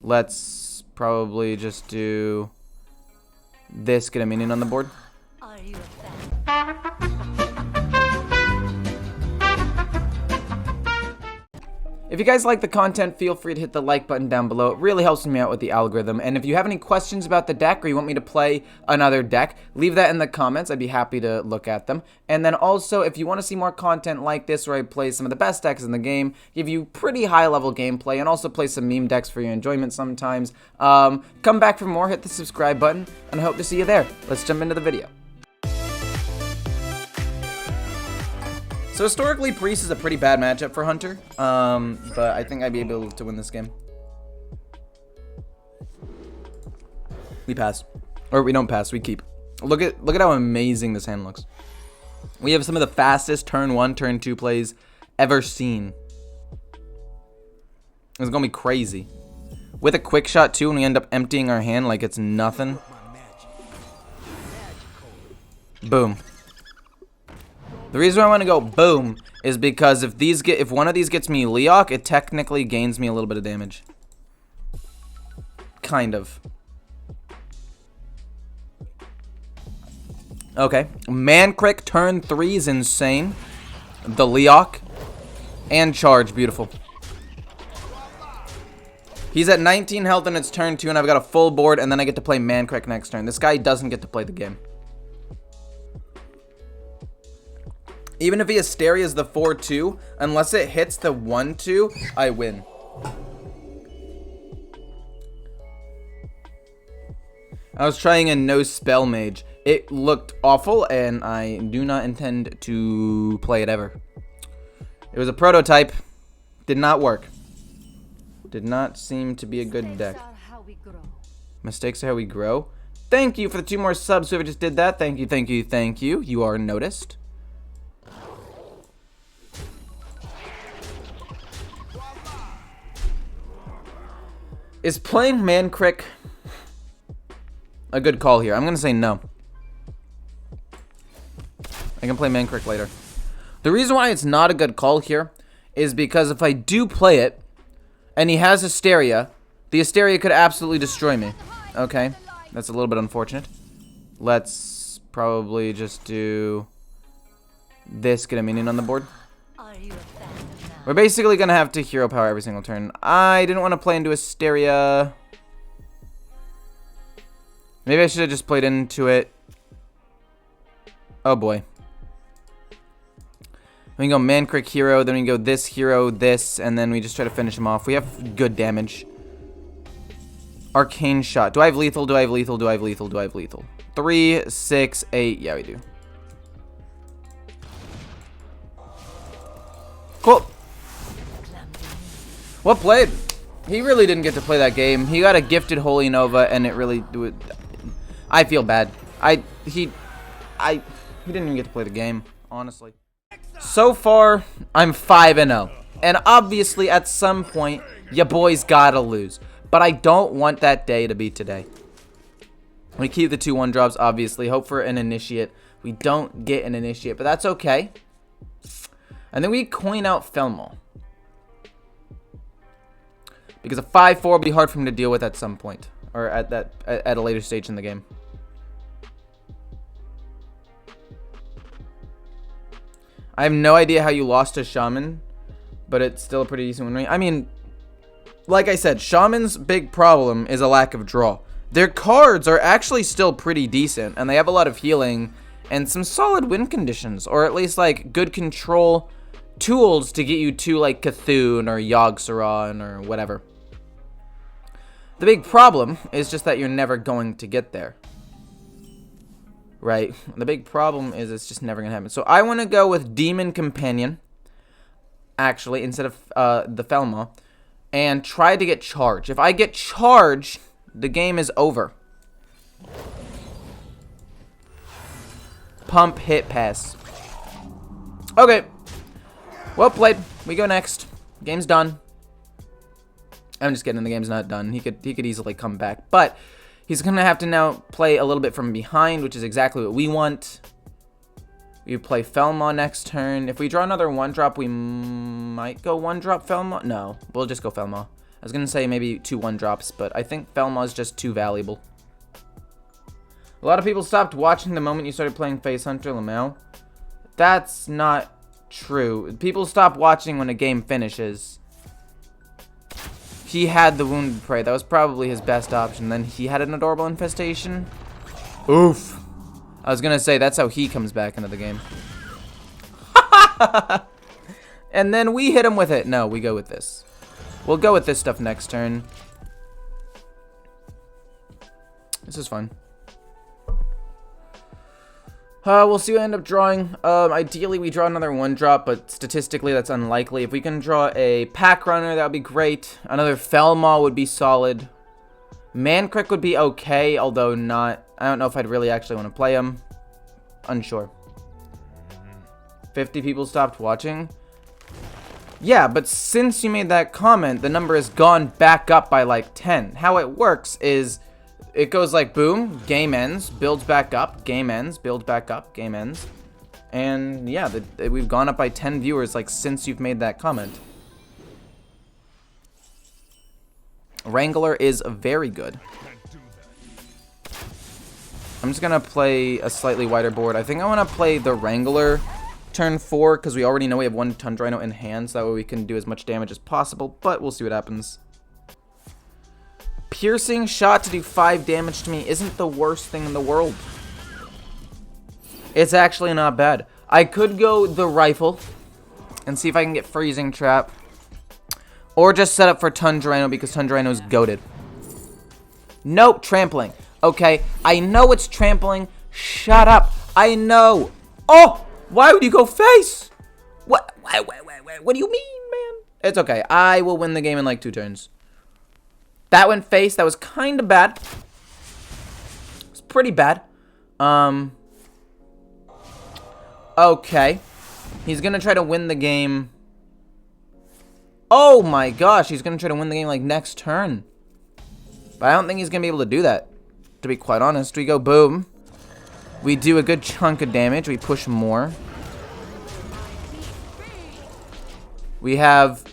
Let's probably just do this, get a minion on the board. Are you a fan? If you guys like the content, feel free to hit the like button down below. It really helps me out with the algorithm. And if you have any questions about the deck or you want me to play another deck, leave that in the comments. I'd be happy to look at them. And then also, if you want to see more content like this where I play some of the best decks in the game, give you pretty high-level gameplay, and also play some meme decks for your enjoyment sometimes, come back for more, hit the subscribe button, and I hope to see you there. Let's jump into the video. So historically, Priest is a pretty bad matchup for Hunter, but I think I'd be able to win this game. We pass, or we don't pass. We keep. Look at how amazing this hand looks. We have some of the fastest turn 1, turn 2 plays ever seen. It's gonna be crazy. With a quick shot too, and we end up emptying our hand like it's nothing. Boom. The reason I want to go boom is because if one of these gets me Leok, it technically gains me a little bit of damage. Kind of. Okay. Mancrick turn 3 is insane. The Leok. And charge. Beautiful. He's at 19 health and it's turn 2 and I've got a full board and then I get to play Mancrick next turn. This guy doesn't get to play the game. Even if he Asteria's the 4-2, unless it hits the 1-2, I win. I was trying a no spell mage. It looked awful, and I do not intend to play it ever. It was a prototype. Did not work. Did not seem to be a good deck. Mistakes are how we grow. Thank you for the 2 more subs, whoever just did that. Thank you, thank you, thank you. You are noticed. Is playing Mancrick a good call here? I'm going to say no. I can play Mancrick later. The reason why it's not a good call here is because if I do play it and he has Asteria, the Asteria could absolutely destroy me. Okay, that's a little bit unfortunate. Let's probably just do this, get a minion on the board. We're basically going to have to hero power every single turn. I didn't want to play into Asteria. Maybe I should have just played into it. Oh boy. We can go Mancrick hero, then we can go this hero, this, and then we just try to finish him off. We have good damage. Arcane shot. Do I have lethal? Do I have lethal? Do I have lethal? Do I have lethal? 3, 6, 8. Yeah, we do. Cool. Well played. He really didn't get to play that game. He got a gifted Holy Nova, and it really... I feel bad. He didn't even get to play the game, honestly. So far, I'm 5-0. And obviously, at some point, ya boys gotta lose. But I don't want that day to be today. We keep the 2-1 drops, obviously. Hope for an initiate. We don't get an initiate, but that's okay. And then we coin out Felmall. Because a 5-4 will be hard for him to deal with at some point. Or at a later stage in the game. I have no idea how you lost to Shaman. But it's still a pretty decent win rate. I mean, like I said, Shaman's big problem is a lack of draw. Their cards are actually still pretty decent. And they have a lot of healing. And some solid win conditions. Or at least like good control tools to get you to like Cthulhu or Yogg-Saron or whatever. The big problem is just that you're never going to get there. Right? The big problem is it's just never going to happen. So I want to go with Demon Companion, actually, instead of the Felmall, and try to get charged. If I get charged, the game is over. Pump, hit, pass. Okay. Well played. We go next. Game's done. I'm just kidding. The game's not done. He could easily come back, but he's gonna have to now play a little bit from behind, which is exactly what we want. We play Felmall next turn. If we draw another 1-drop, we might go 1-drop Felmall. No, we'll just go Felmall. I was going to say maybe 2 1-drops, but I think Felma is just too valuable. A lot of people stopped watching the moment you started playing Face Hunter Lamau. That's not true. People stop watching when a game finishes. He had the Wounded Prey. That was probably his best option. Then he had an Adorable Infestation. Oof. I was going to say, that's how he comes back into the game. And then we hit him with it. No, we go with this. We'll go with this stuff next turn. This is fun. We'll see what I end up drawing. Ideally, we draw another 1-drop, but statistically, that's unlikely. If we can draw a Pack Runner, that would be great. Another Felmaw would be solid. Mankrik would be okay, although not... I don't know if I'd really actually want to play him. Unsure. 50 people stopped watching. Yeah, but since you made that comment, the number has gone back up by like 10. How it works is... it goes like boom, game ends, builds back up, game ends, builds back up, game ends. And yeah, we've gone up by 10 viewers like since you've made that comment. Wrangler is very good. I'm just going to play a slightly wider board. I think I want to play the Wrangler turn 4 because we already know we have 1 Tundrino in hand, so that way we can do as much damage as possible, but we'll see what happens. Piercing shot to do 5 damage to me isn't the worst thing in the world. It's actually not bad. I could go the rifle and see if I can get Freezing Trap. Or just set up for Tundrino because Tundrino's goated. Nope, trampling. Okay, I know it's trampling. Shut up. I know. Oh, why would you go face? What? What do you mean, man? It's okay. I will win the game in like 2 turns. That went face. That was kind of bad. It's pretty bad. Okay. He's going to try to win the game. Oh my gosh. He's going to try to win the game like next turn. But I don't think he's going to be able to do that. To be quite honest. We go boom. We do a good chunk of damage. We push more. We have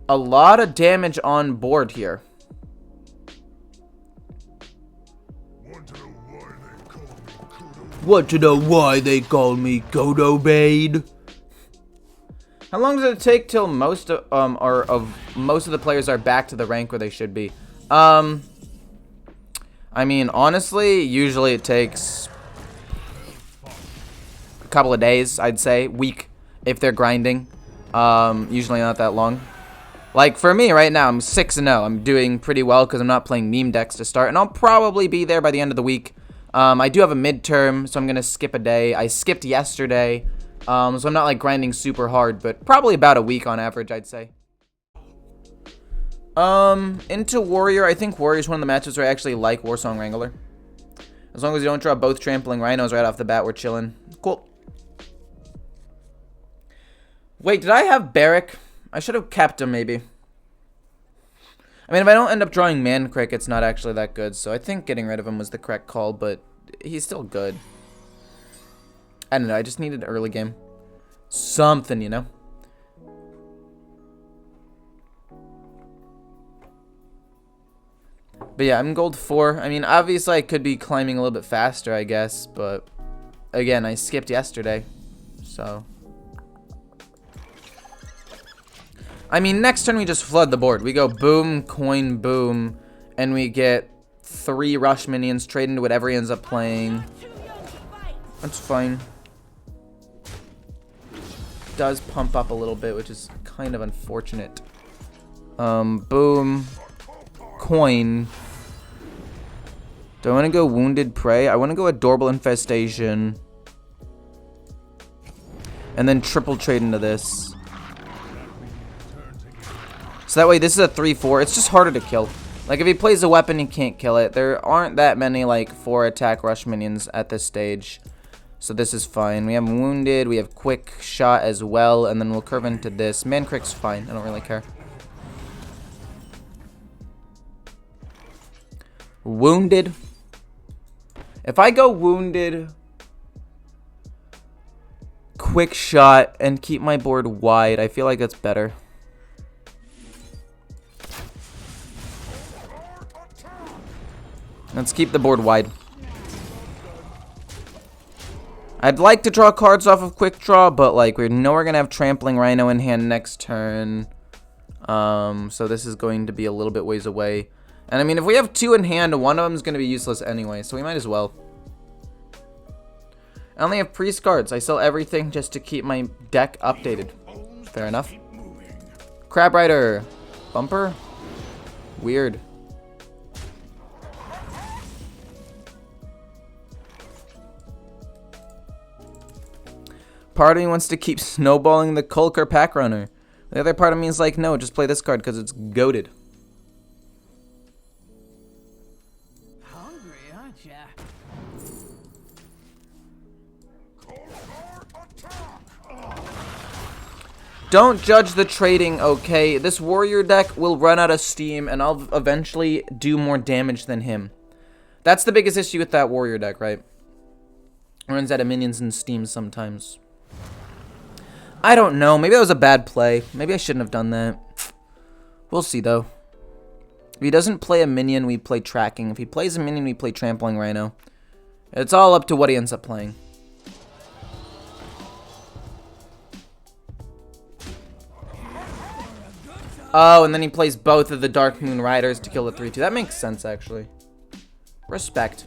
a lot of damage on board here. Want to know why they call me Godobade? How long does it take till most of the players are back to the rank where they should be? I mean, honestly, usually it takes a couple of days, I'd say, week if they're grinding. Usually not that long. Like for me right now, I'm 6-0. I'm doing pretty well because I'm not playing meme decks to start, and I'll probably be there by the end of the week. I do have a midterm, so I'm gonna skip a day. I skipped yesterday, so I'm not like grinding super hard, but probably about a week on average, I'd say. Into Warrior. I think Warrior is one of the matchups where I actually like Warsong Wrangler. As long as you don't draw both Trampling Rhinos right off the bat, we're chilling. Cool. Wait, did I have Barrick? I should have kept him, maybe. I mean, if I don't end up drawing Mankrik, it's not actually that good, so I think getting rid of him was the correct call, but he's still good. I don't know, I just needed early game. Something, you know? But yeah, I'm gold 4. I mean, obviously I could be climbing a little bit faster, I guess, but again, I skipped yesterday, so... I mean, next turn we just flood the board. We go boom, coin, boom, and we get 3 rush minions, trade into whatever he ends up playing. That's fine. Does pump up a little bit, which is kind of unfortunate. Boom. Coin. Do I want to go Wounded Prey? I want to go Adorable Infestation. And then triple trade into this. So that way, this is a 3-4. It's just harder to kill. Like, if he plays a weapon, he can't kill it. There aren't that many, like, 4-attack rush minions at this stage. So this is fine. We have Wounded. We have Quick Shot as well. And then we'll curve into this. Mankrik's fine. I don't really care. Wounded. If I go Wounded, Quick Shot, and keep my board wide, I feel like that's better. Let's keep the board wide. I'd like to draw cards off of Quick Draw, but like we know we're gonna have Trampling Rhino in hand next turn. So this is going to be a little bit ways away. And I mean, if we have 2 in hand, one of them is gonna be useless anyway, so we might as well. I only have priest cards. I sell everything just to keep my deck updated. Fair enough. Crab Rider. Bumper? Weird. Part of me wants to keep snowballing the Kulker Pack Runner. The other part of me is like, no, just play this card because it's goated. Hungry, aren't ya? Don't judge the trading, okay? This warrior deck will run out of steam, and I'll eventually do more damage than him. That's the biggest issue with that warrior deck, right? Runs out of minions and steam sometimes. I don't know. Maybe that was a bad play. Maybe I shouldn't have done that. We'll see, though. If he doesn't play a minion, we play tracking. If he plays a minion, we play trampling rhino. It's all up to what he ends up playing. Oh, and then he plays both of the Dark Moon Riders to kill the 3-2. That makes sense, actually. Respect.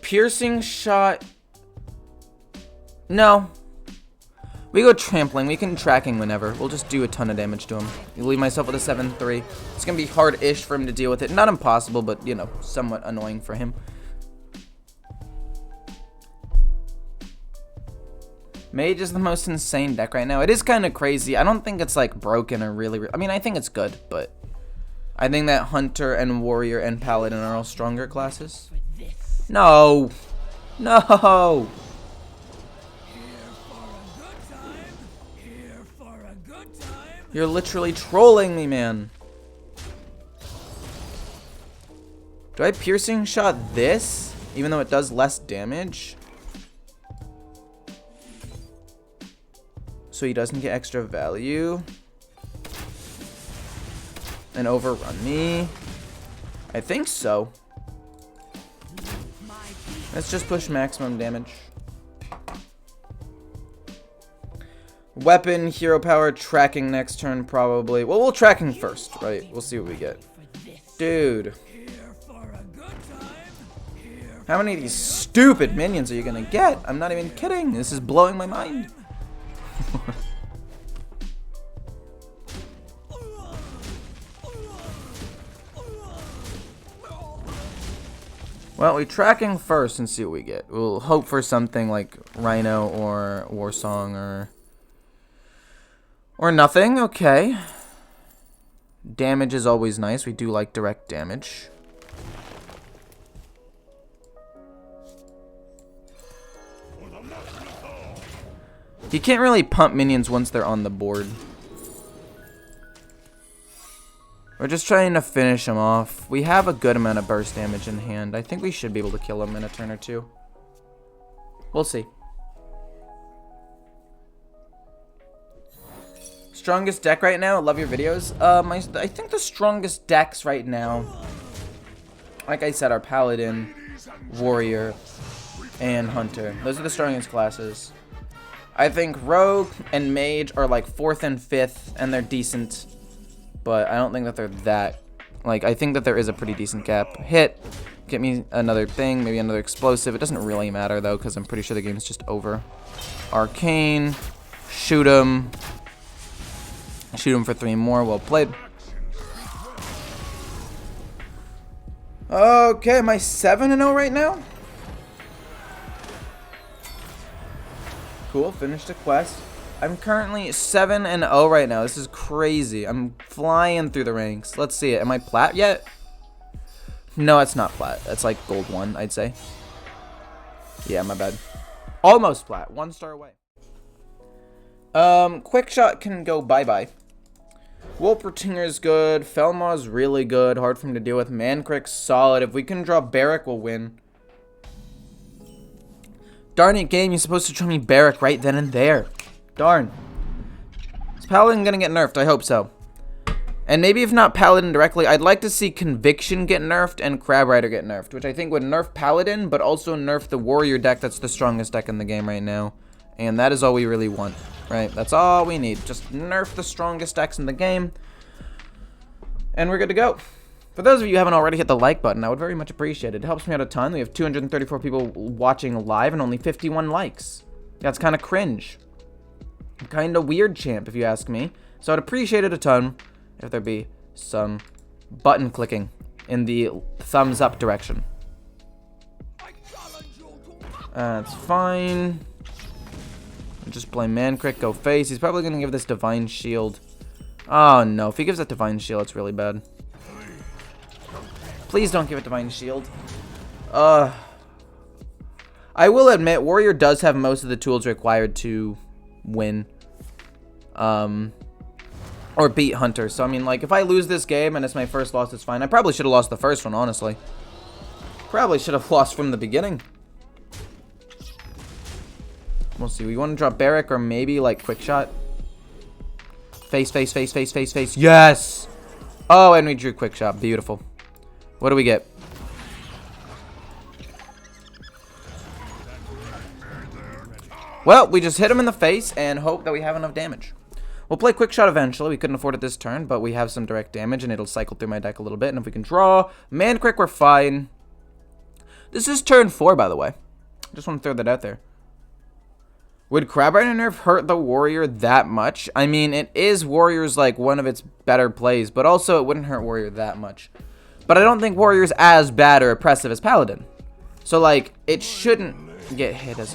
Piercing shot. No. We go trampling. We can tracking whenever. We'll just do a ton of damage to him. You leave myself with a 7-3. It's going to be hard-ish for him to deal with it. Not impossible, but, you know, somewhat annoying for him. Mage is the most insane deck right now. It is kind of crazy. I don't think it's, like, broken or really... I mean, I think it's good, but... I think that Hunter and Warrior and Paladin are all stronger classes. No. No. You're literally trolling me, man. Do I piercing shot this? Even though it does less damage? So he doesn't get extra value? And overrun me? I think so. Let's just push maximum damage. Weapon, hero power, tracking next turn probably. Well, we'll tracking first, right? We'll see what we get. Dude. How many of these stupid minions are you gonna get? I'm not even kidding. This is blowing my mind. Well, we tracking first and see what we get. We'll hope for something like Rhino or Warsong or nothing. Okay. Damage is always nice. We do like direct damage. You can't really pump minions once they're on the board. We're just trying to finish him off. We have a good amount of burst damage in hand. I think we should be able to kill him in a turn or two. We'll see. Strongest deck right now? Love your videos. I think the strongest decks right now, like I said, are Paladin, Warrior, and Hunter. Those are the strongest classes. I think Rogue and Mage are like 4th and 5th, and they're decent. But I don't think that they're that... Like, I think that there is a pretty decent gap. Hit. Get me another thing. Maybe another explosive. It doesn't really matter, though, because I'm pretty sure the game's just over. Arcane. Shoot him. Shoot him for 3 more. Well played. Okay, am I 7-0 right now? Cool, finished a quest. I'm currently 7-0 right now. This is crazy. I'm flying through the ranks. Let's see it. Am I plat yet? No, it's not plat. That's like gold 1, I'd say. Yeah, my bad. Almost plat. 1 star away. Quick shot can go bye-bye. Wolpertinger's good. Felmaw's really good. Hard for him to deal with. Mancrick's solid. If we can draw Barrack, we'll win. Darn it, game. You're supposed to draw me Barrack right then and there. Darn. Is Paladin gonna get nerfed? I hope so. And maybe if not Paladin directly, I'd like to see Conviction get nerfed and Crab Rider get nerfed, which I think would nerf Paladin, but also nerf the Warrior deck that's the strongest deck in the game right now. And that is all we really want, right? That's all we need. Just nerf the strongest decks in the game. And we're good to go. For those of you who haven't already hit the like button, I would very much appreciate it. It helps me out a ton. We have 234 people watching live and only 51 likes. That's kind of cringe. Kind of weird, champ, if you ask me. So I'd appreciate it a ton if there be some button clicking in the thumbs up direction. That's fine. Just play Mancrit, go face. He's probably going to give this Divine Shield. Oh no, if he gives that Divine Shield, it's really bad. Please don't give it Divine Shield. I will admit, Warrior does have most of the tools required to win. Or beat Hunter. So, I mean, like, if I lose this game and it's my first loss, it's fine. I probably should have lost the first one, honestly. Probably should have lost from the beginning. We'll see. We want to drop Barrick or maybe, like, Quick Shot. Face, face, face, face, face, face. Yes! Oh, and we drew Quick Shot. Beautiful. What do we get? Well, we just hit him in the face and hope that we have enough damage. We'll play Quick Shot eventually. We couldn't afford it this turn, but we have some direct damage, and it'll cycle through my deck a little bit. And if we can draw Mancrit, we're fine. This is turn 4, by the way. Just want to throw that out there. Would Crab Rider nerf hurt the Warrior that much? I mean, it is Warrior's, like, one of its better plays, but also it wouldn't hurt Warrior that much. But I don't think Warrior's as bad or oppressive as Paladin. So, like, it shouldn't get hit as...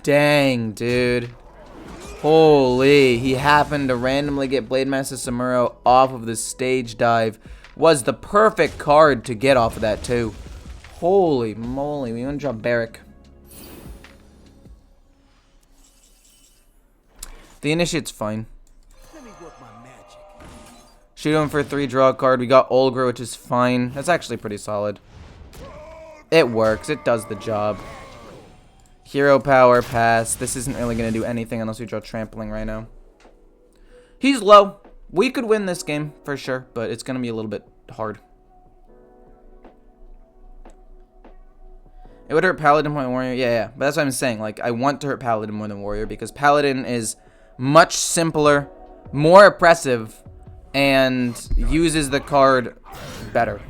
Dang, dude. Holy. He happened to randomly get Blademaster Samuro off of the stage dive. Was the perfect card to get off of that, too. Holy moly. We want to drop Barrick. The Initiate's fine. Shoot him for a 3 draw card. We got Olgra, which is fine. That's actually pretty solid. It works. It does the job. Hero power, pass. This isn't really going to do anything unless we draw Trampling right now. He's low. We could win this game for sure, but it's going to be a little bit hard. It would hurt Paladin more than Warrior. Yeah. But that's what I'm saying. Like, I want to hurt Paladin more than Warrior because Paladin is much simpler, more oppressive, and uses the card better.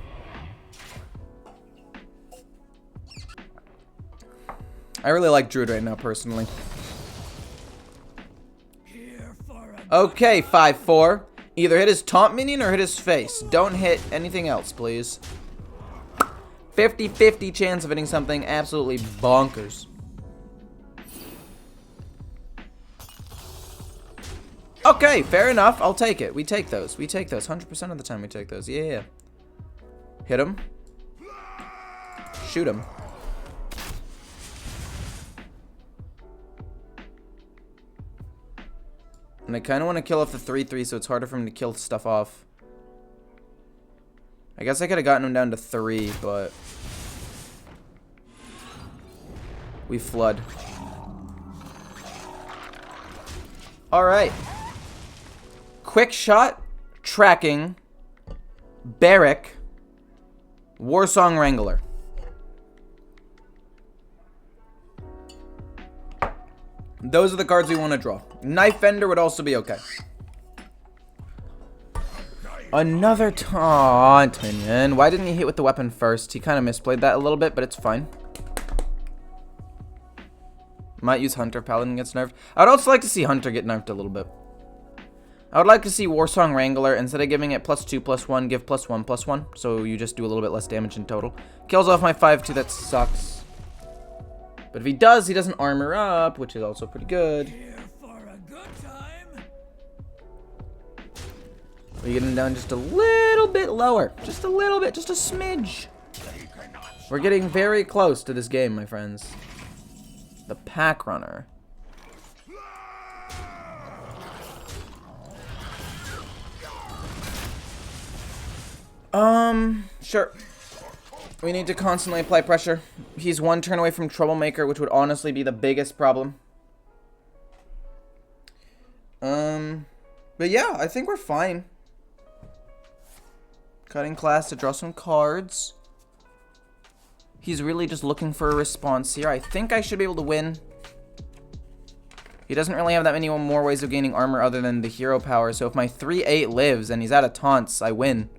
I really like Druid right now, personally. Okay, 5-4. Either hit his taunt minion or hit his face. Don't hit anything else, please. 50-50 chance of hitting something absolutely bonkers. Okay, fair enough. I'll take it. We take those. We take those. 100% of the time we take those. Yeah. Hit him. Shoot him. And I kind of want to kill off the 3-3, so it's harder for him to kill stuff off. I guess I could have gotten him down to 3, but... we flood. Alright. Quick Shot, Tracking, Barrick, Warsong Wrangler. Those are the cards we want to draw. Knife Fender would also be okay. Another taunt minion. Why didn't he hit with the weapon first? He kind of misplayed that a little bit, but it's fine. Might use Hunter. Paladin gets nerfed. I would also like to see Hunter get nerfed a little bit. I would like to see Warsong Wrangler, instead of giving it +2/+1, give +1/+1. So you just do a little bit less damage in total. Kills off my 5-2. That sucks. But if he does, he doesn't armor up, which is also pretty good. We get him down just a little bit lower. Just a little bit, just a smidge. We're getting very close to this game, my friends. The Pack Runner. Sure. We need to constantly apply pressure. He's 1 turn away from Troublemaker, which would honestly be the biggest problem. But yeah, I think we're fine. Cutting class to draw some cards. He's really just looking for a response here. I think I should be able to win. He doesn't really have that many more ways of gaining armor other than the hero power. So if my 3/8 lives and he's out of taunts, I win.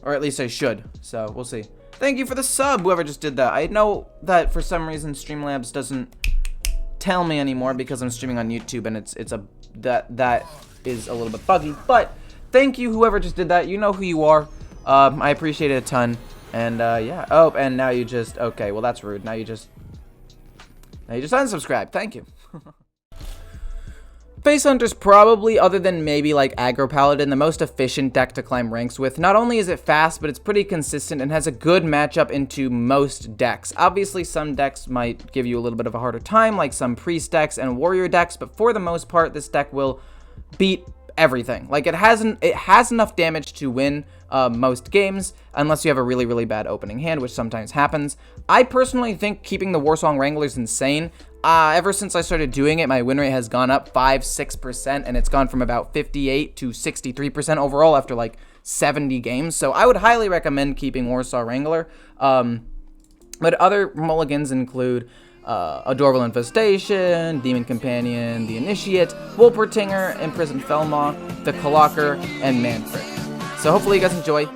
Or at least I should. So we'll see. Thank you for the sub, whoever just did that. I know that for some reason Streamlabs doesn't tell me anymore because I'm streaming on YouTube and that is a little bit buggy. But thank you, whoever just did that. You know who you are. I appreciate it a ton. And yeah. Oh, and now you just, okay, well that's rude. Now you just unsubscribe. Thank you. Face Hunter's probably, other than maybe like Aggro Paladin, the most efficient deck to climb ranks with. Not only is it fast, but it's pretty consistent and has a good matchup into most decks. Obviously, some decks might give you a little bit of a harder time, like some Priest decks and Warrior decks, but for the most part, this deck will beat everything. Like, it has enough damage to win most games, unless you have a really, really bad opening hand, which sometimes happens. I personally think keeping the Warsong Wrangler is insane. Ever since I started doing it, my win rate has gone up 5-6%, and it's gone from about 58 to 63% overall after like 70 games. So I would highly recommend keeping Warsaw Wrangler. But other mulligans include Adorable Infestation, Demon Companion, the Initiate, Wolpertinger, Imprisoned Felmaw, the Clocker, and Manfred. So hopefully you guys enjoy.